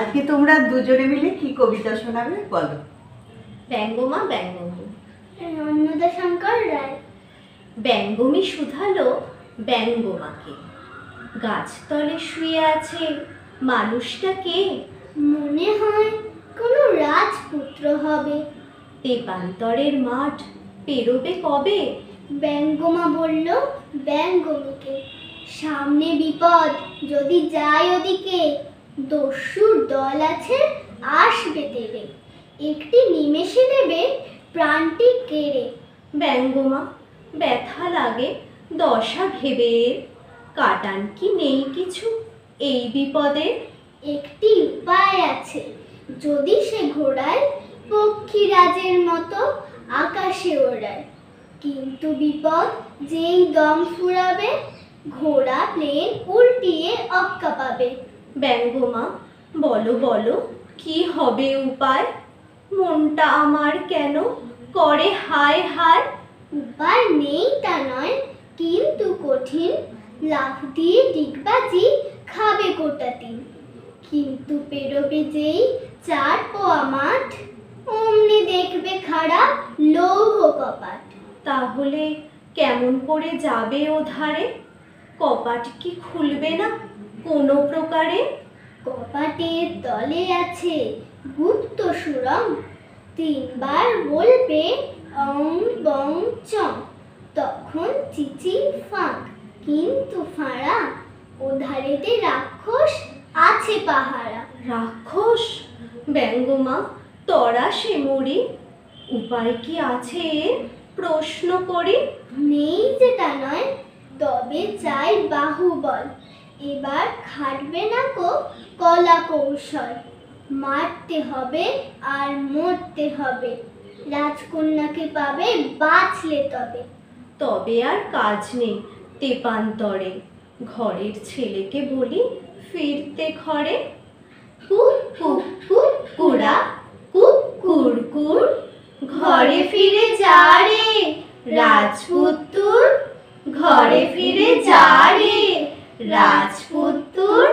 আজকে তোমরা দুজনে মিলে কি কবিতা শোনাবে বলো। ব্যঙ্গমা ব্যঙ্গমী। অন্নদা শঙ্কর রায়। ব্যঙ্গমী শুধালো ব্যঙ্গমাকে, গাছতলে শুয়ে আছে মানুষটা কে? মনে হয় কোনো রাজপুত্র হবে। তেপান্তরের মাঠ পেরোবে কবে? ব্যঙ্গমা বলল ব্যঙ্গমীকে, সামনে বিপদ, যদি যায় ওদিকে, দস্যুর দল আছে আসবে তেরে, একটি নিমেষে দেবে প্রাণটি কেড়ে। ব্যঙ্গমা, ব্যথা লাগে দশা ভেবে, কাটান কি নেই কিছু এই বিপদে? একটি উপায় আছে, যদি সে ঘোড়ায় পক্ষীরাজের মতো আকাশে ওড়ায়, কিন্তু বিপদ যেই দম ফুরাবে, ঘোড়া প্লেন উল্টিয়ে অক্কা পাবে। ব্যঙ্গমা, বলো বলো কি হবে উপায়? মনটা আমার কেন করে হায় হায়। উপায় নেই তা নয়, কিন্তু কঠিন, লাফ দিয়ে ডিগবাজি খাবে গোটা দিন, কিন্তু পেরোবে যেই 4 পোয়া মাঠ, অমনি দেখবে খাড়া লৌহ কপাট। তাহলে কেমন করে যাবে ও ধারে? কপাট কি খুলবে না কোনো প্রকারে? কপাটের তলে আছে গুপ্ত সুরং, 3 বার বলবে অং বং চং, তখন চিচি ফাঁক, কিন্তু ফাঁড়া, ওধারেতে রাক্ষস আছে পাহারা। রাক্ষস? ব্যঙ্গমা, তরা সে মরি, উপায় কি আছে প্রশ্ন করি? নেই যেটা নয়, তবে চাই বাহুবল, এবার খাটবে না কো কলা কৌশল, মারতে হবে আর মরতে হবে, রাজকন্যাকে পাবে বাঁচলে তবে। তবে আর কাজ নেই তেপান্তরে, ঘরের ছেলেকে বলি ফিরতে ঘরে। কুক কুক কুক কুড়া, কুক কুর কুর, ঘরে ফিরে যা রে রাজপুত্তুর, ঘরে ফিরে যা রে রাজপুত্তুর।